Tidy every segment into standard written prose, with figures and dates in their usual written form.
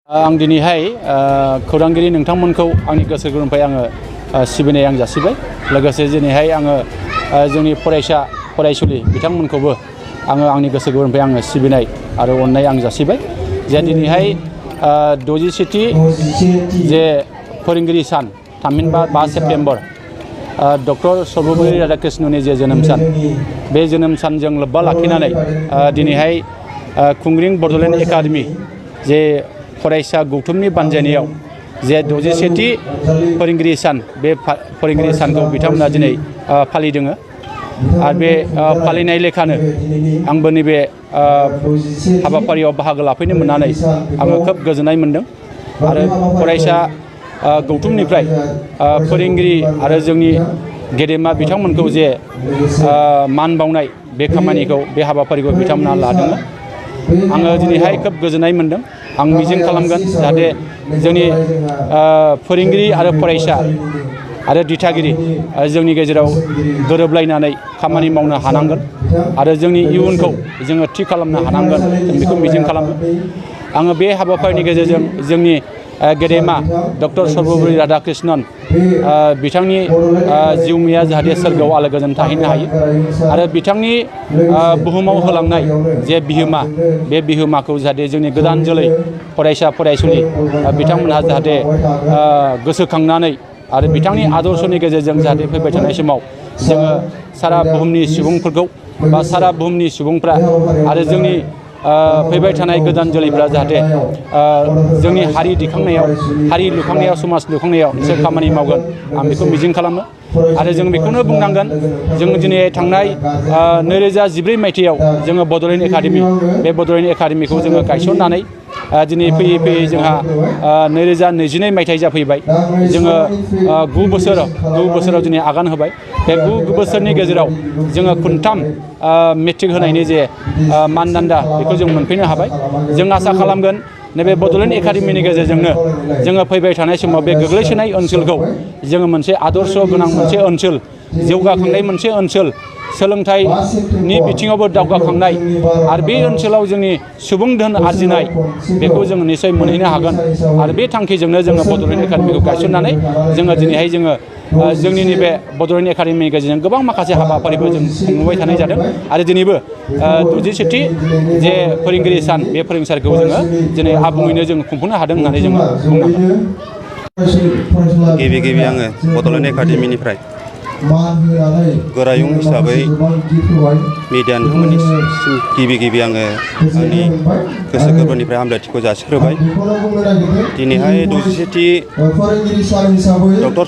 आं दिनैहाय खौरांगिरि नोंथांमोनखौ आंनि गोसो गोरबोनिफ्राय आङो सिबिनाय आं जासिबाय। लोगोसे दिनैहाय आङो जोंनि फरायसा फरायसुलि बिथांमोनखौबो आङो आंनि गोसो गोरबोनिफ्राय आङो सिबिनाय आरो अननाय आं जासिबाय। जे दिनैहाय 67थि जे फोरोंगिरि सान थामहिनबा 5 सेप्तेम्बर डक्टर सर्वपल्ली राधाकृष्णननि जे जोनोम सान, बे जोनोम सानजों लोब्बा लाखिनानै दिनैहाय खुंग्रिं बड'लेण्ड एकाडेमि जे फरायसा गौथुमनि बानजायनायाव जे 67थि फोरोंगिरि सान, बे फोरोंगिरि सानखौ बिथांमोना दिनै फालिदों। आरो बे फालिनाय लेखानो आंबो नैबे हाबाफारियाव बाहागो लाफैनो मोननानै आङो खोब गोजोननाय मोनदों। आरो फरायसा गौथुमनिफ्राय फोरोंगिरि आरो जोंनि गेदेमा बिथांमोनखौ जे मान बावनाय बे खामानिखौ, बे हाबाफारिखौ बिथांमोना लादों। आङो दिनैहाय खोब गोजोननाय मोनदों। आं मिजिं खालामगोन जाहाथे जोंनि फोरोंगिरि आरो फरायसा आरो दिथागिरि जोंनि गेजेराव गोरोबलायनानै खामानि मावनो हानांगोन आरो जोंनि इयुनखौ जोङो थि खालामनो हानांगोन, जों बेखौ मिजिं खालामो। आङो बे हाबाफारिनि गेजेरजों जोंनि गेदेमा डक्टर सर्वपल्ली राधाकृष्णन बिथांनि जिउमाया जाहाथे सोरगोआव आलो गोजोन थाहैनो हायो आरो बिथांनि बुहुमाव होलांनाय जे बिहोमा, बे बिहोमाखौ जाहाथे जोंनि गोदान जोलै फरायसा फरायसुलि बिथांमोनहा जाहाथे गोसोखांनानै आरो बिथांनि आदर्शनि गेजेरजों जाहाथे फैबाय थानाय समाव जोङो सारा बुहुमनि सुबुंफोरखौ बा सारा बुहुमनि सुबुंफ्रा आरो जोंनि फैबाय थानाय गोदान जोलैफ्रा जाहाथे जोंनि हारि दिखांनायाव, हारि लुखांनायाव, समाज लुखांनायाव बिसोर खामानि मावगोन, आं बेखौ मिजिं खालामो। आरो जों बेखौनो बुंनांगोन, जों दिनै थांनाय 2014 मायथाइयाव जोङो बड'लेण्ड एकाडेमि, बे बड'लेण्ड एकाडेमिखौ जोङो गायसननानै दिनै फैयै फैयै जोंहा 2022 मायथाइ जाफैबाय। जोङो 9 बोसोराव दिनै आगान होबाय। बे 9 बोसोरनि गेजेराव जोङो खनथाम मेट्रिक होनायनि जे मानदान्दा, बेखौ जों मोनफैनो हाबाय। जों आसा खालामगोन नैबे बड'लेण्ड एकाडेमिनि गेजेरजोंनो जोङो फैबाय थानाय समाव बे गोग्लैसोनाय ओनसोलखौ जोङो मोनसे आदर्श गोनां मोनसे ओनसोल, जौगाखांनाय मोनसे ओनसोल, सोलोंथाइनि बिथिङावबो दावगाखांनाय आरो बे ओनसोलाव जोंनि सुबुं धोन आरजिनाय, बेखौ जोङो निस्सय मोनहैनो हागोन। आरो बे थांखिजोंनो जोङो बड'लेण्ड एकाडेमिखौ गायसननानै जोङो दिनैहाय जोंनि नैबे बड'लेण्ड एकाडेमिनि गेजेरजों गोबां माखासे हाबाफारिबो जों खुंबोबाय थानाय जादों। आरो दिनैबो 67थि जे फोरोंगिरि सान, बे फोरोंसालिखौ जोङो दिनै आबुङैनो जों खुंफुंनो हादों होननानै जोङो बुंनांगोन। गिबि आङो बड'लेण्ड एकाडेमिनिफ्राय गोरायुं हिसाबै मिडिया नोंथांमोननिसिम गिबि आङो आंनि गोसो गोरबोनिफ्राय हामलायथिखौ जासिग्रोबाय। दिनैहाय 67थि डक्टर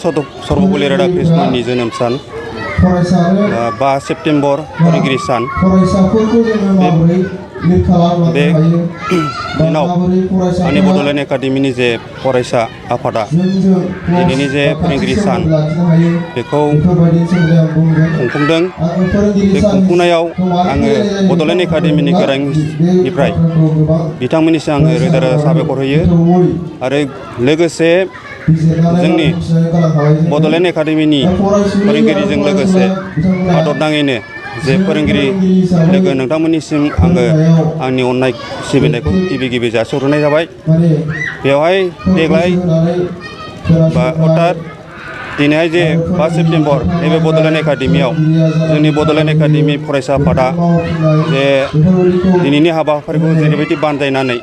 सर्वपल्ली राधाकृष्णननि जोनोम सान, 5 सेप्तेम्बर फोरोंगिरि सान, बे दिनाव आंनि बड'लेण्ड एकाडेमिनि जे फरायसा आफादा दिनैनि जे फोरोंगिरि सान बेखौ खुंफुंदों। बे खुंफुंनायाव आङो बड'लेण्ड एकाडेमिनि गोरायुंनिफ्राय बिथांमोननिसिम आङो रोजा रोजा साबायखर होयो। आरो लोगोसे जोंनि बड'लेण्ड एकाडेमिनि फोरोंगिरिजों लोगोसे हादरनाङैनो जे फोरोंगिरि लोगो नोंथांमोननिसिम आङो आंनि अननाय सिबिनायखौ गिबि जासिहरनाय जाबाय। बेवहाय देग्लाय अर्थात दिनैहाय जे 5 सेप्तेम्बर नैबे बड'लेण्ड एकाडेमियाव जोंनि बड'लेण्ड एकाडेमि फरायसा आफादा जे दिनैनि हाबाफारिखौ जेरैबायदि बानजायनानै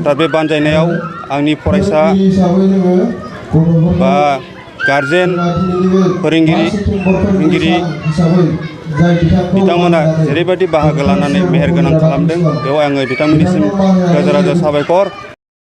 दा बे बानजायनायाव आंनि फरायसा बा गारजेन, फोरोंगिरि बिथांमोना जेरैबायदि बाहागो लानानै मेहेर गोनां खालामदों, बेवहाय आङो बिथांमोननिसिम रोजा रोजा साबायखर